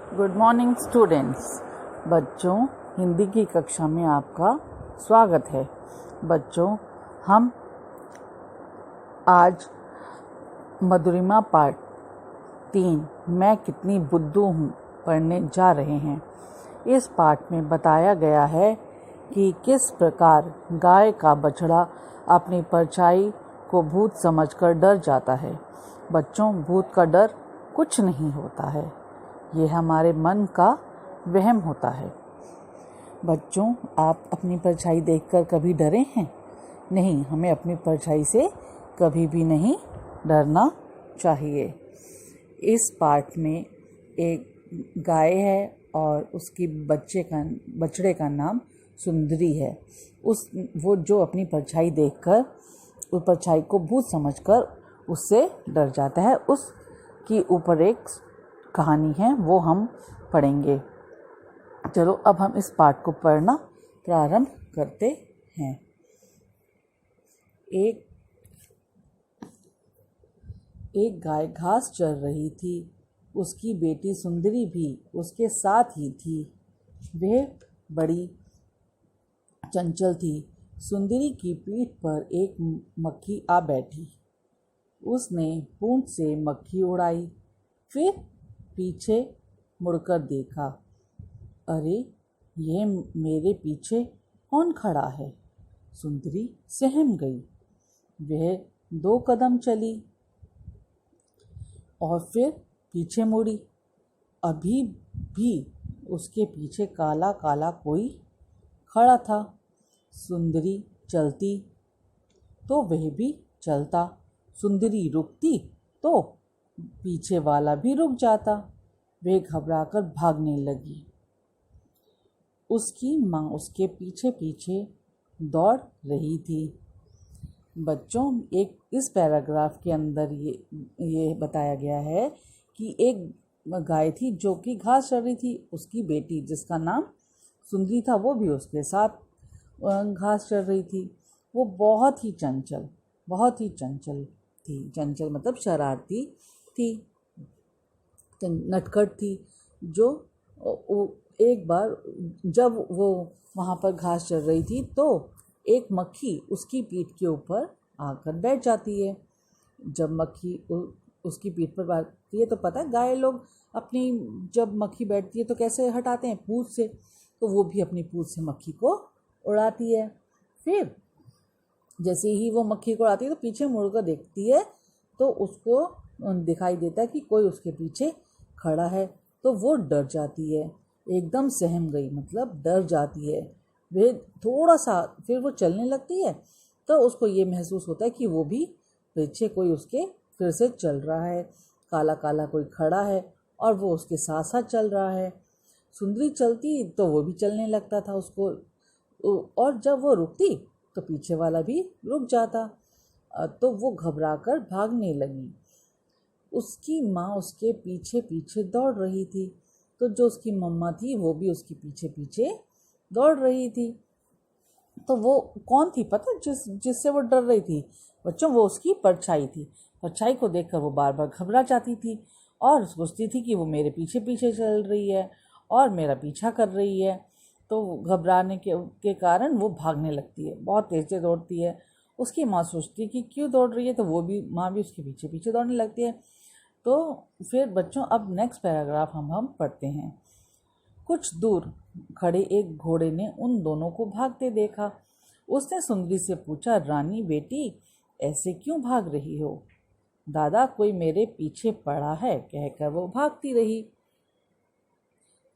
Good morning students. बच्चों, हिंदी की कक्षा में आपका स्वागत है। बच्चों, हम आज मधुरिमा पाठ 3 मैं कितनी बुद्धू हूँ पढ़ने जा रहे हैं। इस पाठ में बताया गया है कि किस प्रकार गाय का बछड़ा अपनी परछाई को भूत समझकर डर जाता है। बच्चों, भूत का डर कुछ नहीं होता है, ये हमारे मन का वहम होता है। बच्चों, आप अपनी परछाई देखकर कभी डरे हैं? नहीं, हमें अपनी परछाई से कभी भी नहीं डरना चाहिए। इस पाठ में एक गाय है और उसकी बछड़े का नाम सुंदरी है। वो जो अपनी परछाई देखकर उस परछाई को भूत समझकर उससे डर जाता है। उसकी ऊपर एक कहानी है, वो हम पढ़ेंगे। चलो अब हम इस पाठ को पढ़ना प्रारंभ करते हैं। एक गाय घास चर रही थी। उसकी बेटी सुंदरी भी उसके साथ ही थी। वह बड़ी चंचल थी। सुंदरी की पीठ पर एक मक्खी आ बैठी। उसने पूंछ से मक्खी उड़ाई, फिर पीछे मुड़कर देखा। अरे, ये मेरे पीछे कौन खड़ा है? सुंदरी सहम गई। वह 2 कदम चली और फिर पीछे मुड़ी। अभी भी उसके पीछे काला काला कोई खड़ा था। सुंदरी चलती तो वह भी चलता। सुंदरी रुकती तो पीछे वाला भी रुक जाता। वह घबराकर भागने लगी। उसकी माँ उसके पीछे पीछे दौड़ रही थी। बच्चों, इस पैराग्राफ के अंदर ये बताया गया है कि एक गाय थी जो कि घास चर रही थी। उसकी बेटी जिसका नाम सुंदरी था, वो भी उसके साथ घास चर रही थी। वो बहुत ही चंचल थी। चंचल मतलब शरारती थी, नटखट थी। जो एक बार जब वो वहाँ पर घास चर रही थी तो एक मक्खी उसकी पीठ के ऊपर आकर बैठ जाती है। जब मक्खी उसकी पीठ पर बैठती है तो पता है गाय लोग अपनी जब मक्खी बैठती है तो कैसे हटाते हैं? पूंछ से। तो वो भी अपनी पूंछ से मक्खी को उड़ाती है। फिर जैसे ही वो मक्खी को उड़ाती है तो पीछे मुड़कर देखती है तो उसको दिखाई देता है कि कोई उसके पीछे खड़ा है। तो वो डर जाती है, एकदम सहम गई, मतलब डर जाती है। वे थोड़ा सा फिर वो चलने लगती है तो उसको ये महसूस होता है कि वो भी पीछे कोई उसके फिर से चल रहा है। काला काला कोई खड़ा है और वो उसके साथ साथ चल रहा है। सुंदरी चलती तो वो भी चलने लगता था उसको, और जब वो रुकती तो पीछे वाला भी रुक जाता। तो वो घबराकर भागने लगी। उसकी माँ उसके पीछे पीछे दौड़ रही थी। तो जो उसकी मम्मा थी वो भी उसके पीछे पीछे दौड़ रही थी। तो वो कौन थी पता जिससे वो डर रही थी? बच्चों, वो उसकी परछाई थी। परछाई को देखकर वो बार बार घबरा जाती थी और सोचती थी कि वो मेरे पीछे पीछे चल रही है और मेरा पीछा कर रही है। तो घबराने के कारण वो भागने लगती है, बहुत तेज से दौड़ती है। उसकी माँ सोचती है कि क्यों दौड़ रही है, तो वो भी माँ भी उसके पीछे पीछे दौड़ने लगती है। तो फिर बच्चों, अब नेक्स्ट पैराग्राफ हम पढ़ते हैं। कुछ दूर खड़े एक घोड़े ने उन दोनों को भागते देखा। उसने सुंदरी से पूछा, रानी बेटी, ऐसे क्यों भाग रही हो? दादा, कोई मेरे पीछे पड़ा है, कहकर वो भागती रही।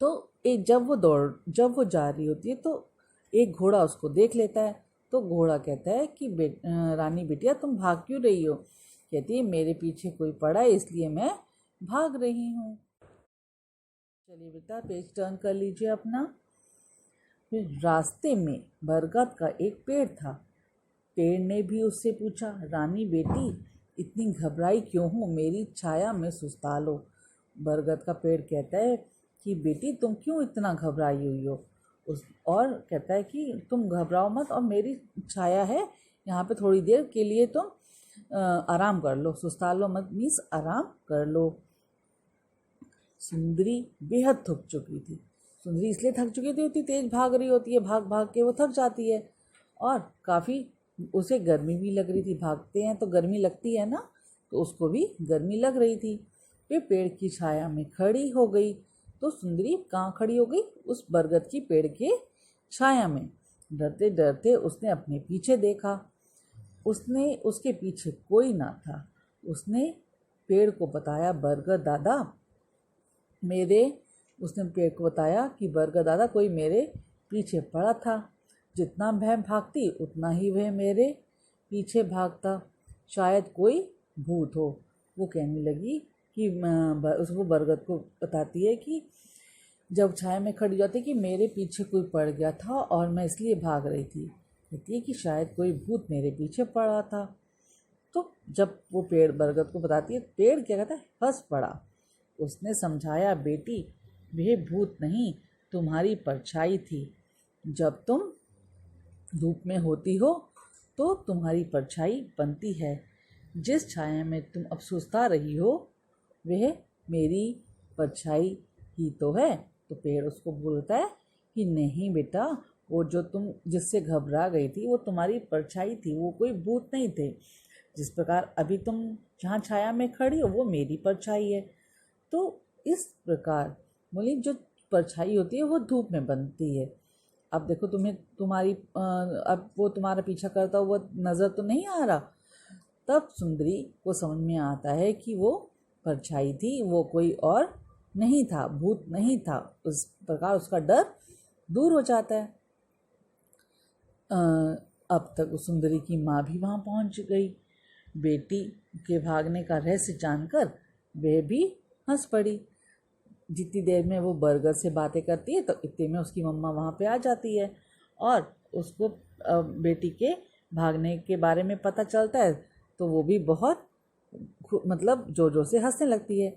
तो जब वो जा रही होती है तो एक घोड़ा उसको देख लेता है। तो घोड़ा कहता है कि रानी बिटिया, तुम भाग क्यों रही हो? कहती है, मेरे पीछे कोई पड़ा है इसलिए मैं भाग रही हूँ। चलिए बेटा, पेज टर्न कर लीजिए अपना। फिर रास्ते में बरगद का एक पेड़ था। पेड़ ने भी उससे पूछा, रानी बेटी, इतनी घबराई क्यों हो? मेरी छाया में सुस्ता लो। बरगद का पेड़ कहता है कि बेटी, तुम क्यों इतना घबराई हुई हो? और कहता है कि तुम घबराओ मत और मेरी छाया है यहाँ पे, थोड़ी देर के लिए तुम आराम कर लो। सुस्ता लो मत मीन्स आराम कर लो। सुंदरी बेहद थक चुकी थी। सुंदरी इसलिए थक चुकी थी, उतनी तेज भाग रही होती है, भाग भाग के वो थक जाती है और काफ़ी उसे गर्मी भी लग रही थी। भागते हैं तो गर्मी लगती है ना, तो उसको भी गर्मी लग रही थी। वे पेड़ की छाया में खड़ी हो गई। तो सुंदरी कहाँ खड़ी हो गई? उस बरगद की पेड़ के छाया में। डरते डरते उसने अपने पीछे देखा। उसके पीछे कोई ना था। उसने पेड़ को बताया, बरगद दादा उसने पेड़ को बताया कि बरगद दादा कोई मेरे पीछे पड़ा था। जितना मैं भागती उतना ही वह मेरे पीछे भागता। शायद कोई भूत हो। वो कहने लगी कि उसको बरगद को बताती है कि जब छाया में खड़ी जाती कि मेरे पीछे कोई पड़ गया था और मैं इसलिए भाग रही थी। कहती है कि शायद कोई भूत मेरे पीछे पड़ा था। तो जब वो पेड़ बरगद को बताती है, पेड़ क्या कहता है? हंस पड़ा। उसने समझाया, बेटी वह भूत नहीं, तुम्हारी परछाई थी। जब तुम धूप में होती हो तो तुम्हारी परछाई बनती है। जिस छाया में तुम अब सुस्ता रही हो वह मेरी परछाई ही तो है। तो पेड़ उसको बोलता है कि नहीं बेटा, वो जो तुम जिससे घबरा गई थी वो तुम्हारी परछाई थी, वो कोई भूत नहीं थे। जिस प्रकार अभी तुम जहाँ छाया में खड़ी हो वो मेरी परछाई है। तो इस प्रकार बोली जो परछाई होती है वो धूप में बनती है। अब देखो अब वो तुम्हारा पीछा करता हुआ नज़र तो नहीं आ रहा। तब सुंदरी को समझ में आता है कि वो परछाई थी, वो कोई और नहीं था, भूत नहीं था। उस प्रकार उसका डर दूर हो जाता है। अब तक उस सुंदरी की माँ भी वहाँ पहुँच गई। बेटी के भागने का रहस्य जानकर वह भी हंस पड़ी। जितनी देर में वो बरगद से बातें करती है तो इतने में उसकी मम्मा वहाँ पे आ जाती है और उसको बेटी के भागने के बारे में पता चलता है। तो वो भी बहुत मतलब जोर से हंसने लगती है।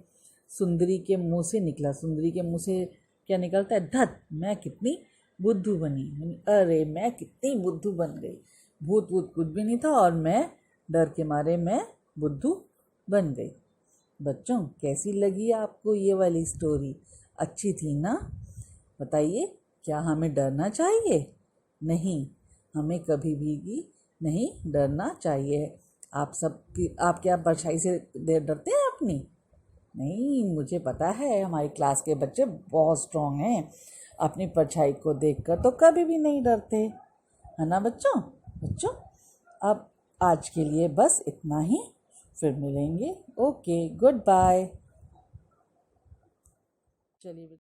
सुंदरी के मुंह से क्या निकलता है? धत, मैं कितनी बुद्धू बनी। अरे मैं कितनी बुद्धू बन गई। भूत कुछ भी नहीं था और मैं डर के मारे मैं बुद्धू बन गई। बच्चों, कैसी लगी आपको ये वाली स्टोरी? अच्छी थी ना? बताइए, क्या हमें डरना चाहिए? नहीं, हमें कभी भी नहीं डरना चाहिए। आप क्या परछाई से डरते हैं अपनी? नहीं, मुझे पता है हमारी क्लास के बच्चे बहुत स्ट्रांग हैं। अपनी परछाई को देखकर तो कभी भी नहीं डरते, है ना बच्चों? अब आज के लिए बस इतना ही। फिर मिलेंगे। Okay, good bye. चलिए।